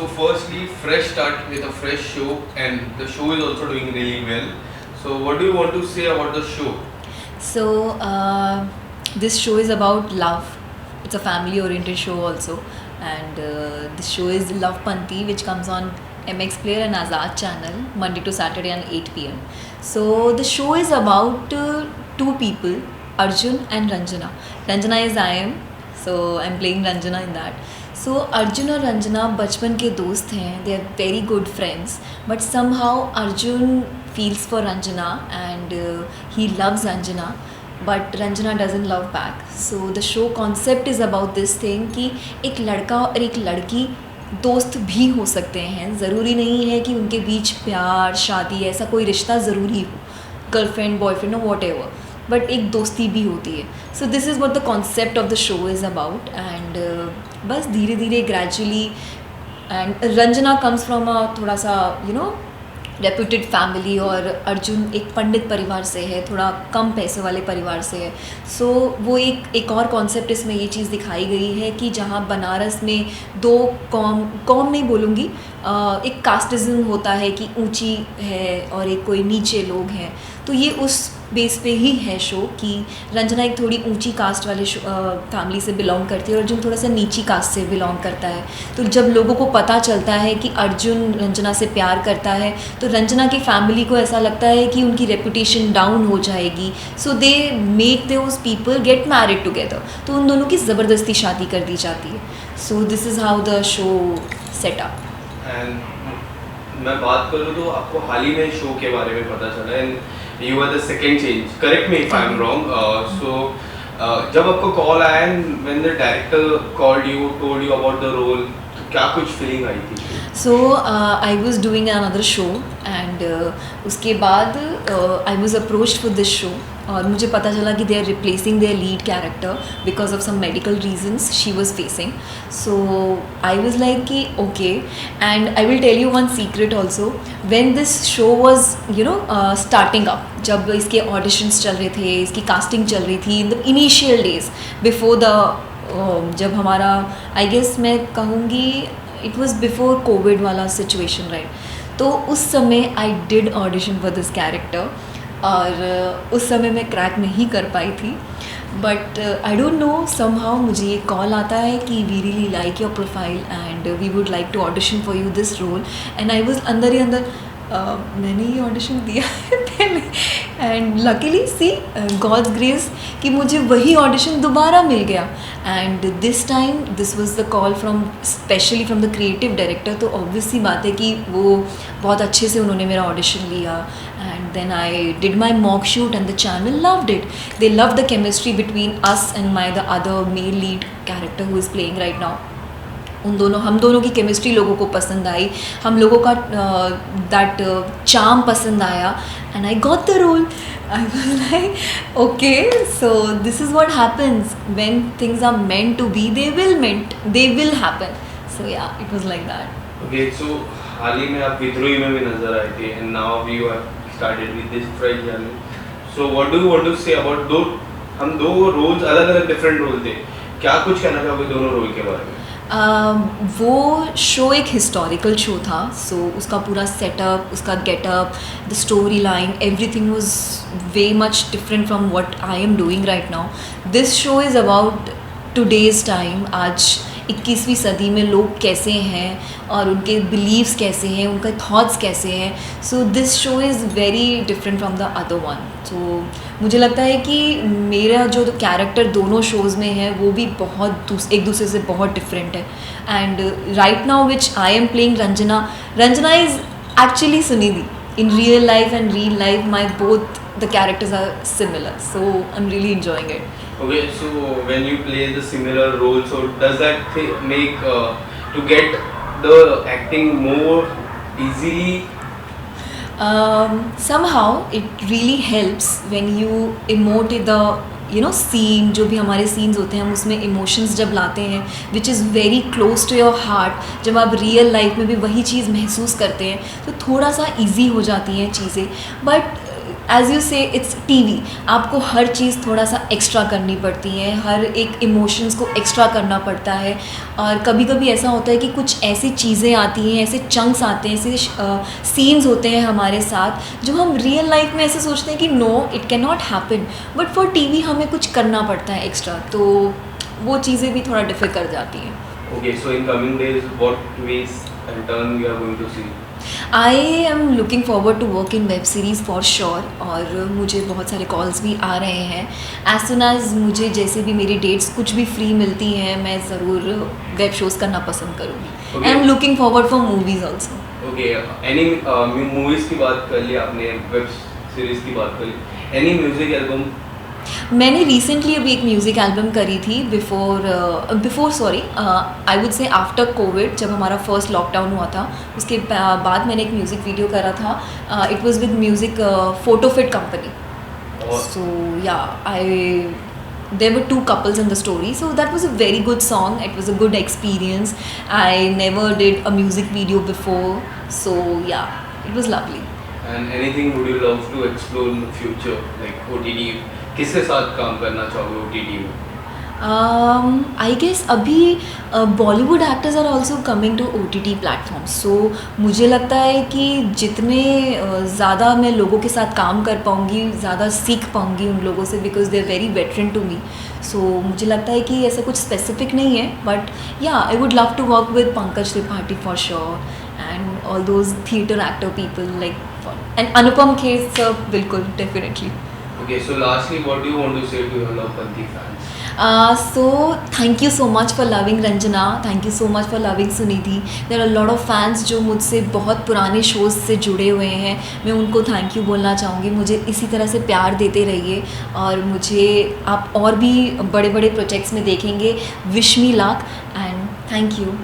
So firstly, fresh start with a fresh show, and the show is also doing really well. So what do you want to say about the show? So, this show is about love. It's a family-oriented show also, and this show is Love Panti, which comes on MX Player and Azad channel Monday to Saturday at 8 p.m. So the show is about two people, Arjun and Ranjana. Ranjana is I am, so I'm playing Ranjana in that. So Arjun और रंजना बचपन के दोस्त हैं, they are very good friends, but somehow Arjun feels for Ranjana and he loves Ranjana, but Ranjana doesn't love back. So the show concept is about this thing कि एक लड़का और एक लड़की दोस्त भी हो सकते हैं. ज़रूरी नहीं है कि उनके बीच प्यार, शादी, ऐसा कोई रिश्ता ज़रूरी हो, गर्लफ्रेंड, बॉयफ्रेंड और वॉट एवर, बट एक दोस्ती भी होती है. सो this is what the concept of the show is about. And बस धीरे धीरे gradually, and Ranjana comes from a थोड़ा सा रेप्यूटेड फैमिली, और अर्जुन एक पंडित परिवार से है, थोड़ा कम पैसे वाले परिवार से है. सो वो एक और कॉन्सेप्ट इसमें ये चीज़ दिखाई गई है कि जहाँ बनारस में दो कॉम नहीं बोलूँगी, एक कास्टिज़म होता है कि ऊंची है और एक कोई नीचे लोग हैं. तो ये उस बेस पे ही है शो कि रंजना एक थोड़ी ऊंची कास्ट वाले फैमिली से बिलोंग करती है और अर्जुन थोड़ा सा नीची कास्ट से बिलोंग करता है. तो जब लोगों को पता चलता है कि अर्जुन रंजना से प्यार करता है, तो रंजना की फैमिली को ऐसा लगता है कि उनकी रेपुटेशन डाउन हो जाएगी. So they make those people get married together. तो उन दोनों की ज़बरदस्ती शादी कर दी जाती है. सो this is how the show set up. And मैं बात करूँ तो आपको हाल ही में शो के बारे में पता चला, and you are the second change, correct me if I am wrong. So जब आपको कॉल आया and when the director called you, told you about the role, तो क्या कुछ फीलिंग आई थी? So I was doing another show, and उसके बाद I was approached for this show, और मुझे पता चला कि they are replacing their lead character because of some medical reasons she was facing. So I was like कि okay. And I will tell you one secret also. When this show was starting up, जब इसके auditions चल रहे थे, इसकी casting चल रही थी, in the initial days before the जब हमारा, आई गेस मैं कहूँगी इट वॉज बिफोर कोविड वाला सिचुएशन, राइट. तो उस समय I did audition for this character, और उस समय मैं क्रैक नहीं कर पाई थी. But I don't know, somehow मुझे ये कॉल आता है कि we really like your profile and we would like to audition for you this role. And I was अंदर ही अंदर, मैंने ये ऑडिशन दिया है पहले, एंड लकीली सी गॉड्स ग्रेस कि मुझे वही ऑडिशन दोबारा मिल गया. And this time this was the call from, specially from the creative director. तो ऑब्वियस सी बात है कि वो बहुत अच्छे से उन्होंने मेरा ऑडिशन लिया. And then I did my mock shoot and the channel loved it. They love the chemistry between us and my the other male lead character who is playing right now. हम दोनों की chemistry लोगों को पसंद आई, हम लोगों का that charm पसंद आया, and I got the role. I was like okay, so this is what happens when things are meant to be, they will happen. So yeah, it was like that. Okay, so हाल ही में आप विद्रोही में भी नजर आए थे, and now you have started with this fresh journey. So what do you want to say about दो, हम दो रोल्स, अलग अलग डिफरेंट रोल थे, क्या कुछ कहना चाहोगे दोनों रोल के बारे में? वो शो एक हिस्टोरिकल शो था. सो उसका पूरा सेटअप, उसका getup, the story line, everything was way much different from what I am doing right now. This show is about today's time. आज 21वीं सदी में लोग कैसे हैं और उनके बिलीव्स कैसे हैं, उनके थॉट्स कैसे हैं. So this show is very different from the other one. So मुझे लगता है कि मेरा जो कैरेक्टर दोनों शोज़ में है वो भी बहुत एक दूसरे से बहुत डिफरेंट है. And right now which I am playing Ranjana is actually Sunidhi. In real life and real life my both the characters are similar, so I'm really enjoying it. Okay, so when you play the similar role, so does that make to get the acting more easily? Somehow it really helps when you emote the scene. जो भी हमारे scenes होते हैं, हम उसमें emotions जब लाते हैं which is very close to your heart, जब आप real life में भी वही चीज़ महसूस करते हैं तो थोड़ा सा easy हो जाती हैं चीज़ें. But एज यू से इट्स टीवी, आपको हर चीज़ थोड़ा सा एक्स्ट्रा करनी पड़ती है, हर एक इमोशंस को एक्स्ट्रा करना पड़ता है। और कभी कभी ऐसा होता है कि कुछ ऐसी चीज़ें आती हैं, ऐसे चंक्स आते हैं, ऐसे सीन्स होते हैं हमारे साथ जो हम रियल लाइफ में ऐसे सोचते हैं कि no it can not happen, but for TV हमें कुछ करना पड़ता है एक्स्ट्रा, तो वो चीज़ें भी थोड़ा डिफिकल्ट कर जाती हैं। Okay, so in coming days, what twists and turn we are going to see? I am looking forward to work in web series for sure, और मुझे बहुत सारे कॉल्स भी आ रहे हैं। एज सुन एज मुझे जैसे भी मेरी डेट्स कुछ भी फ्री मिलती हैं, मैं ज़रूर वेब शोज़ करना पसंद करूँगी। आई am looking forward for movies also. Okay, any movies की बात कर ली आपने, वेब सीरीज की बात कर ली, any music album? मैंने रिसेंटली अभी एक म्यूज़िक एल्बम करी थी before sorry I would say after Covid, जब हमारा फर्स्ट लॉकडाउन हुआ था उसके बाद मैंने एक म्यूज़िक वीडियो करा था। It was with music photofit company. और So yeah, there were two couples in the story, so that was a very good song. It was a good experience. I never did a music video before, so yeah, it was lovely. and anything would you love to explore in the future, like OTT? किसके साथ काम करना चाहोगे OTT में? I guess अभी Bollywood actors are also coming to OTT platform, so मुझे लगता है कि जितने ज़्यादा मैं लोगों के साथ काम कर पाऊँगी, ज़्यादा सीख पाऊँगी उन लोगों से, because they are very veteran to me. So मुझे लगता है कि ऐसा कुछ स्पेसिफिक नहीं है, but yeah I would love to work with Pankaj Tripathi for sure, and all those theatre actor people like, and Anupam Kher sir, बिल्कुल definitely. Okay, so lastly, what do you want to say to your Lovepanthi fans? So thank you so much for loving Ranjana, thank you so much for loving Sunidhi. There are a lot of fans जो मुझसे बहुत पुराने shows से जुड़े हुए हैं, मैं उनको थैंक यू बोलना चाहूँगी। मुझे इसी तरह से प्यार देते रहिए, और मुझे आप और भी बड़े बड़े प्रोजेक्ट्स में देखेंगे। Wish me luck and thank you.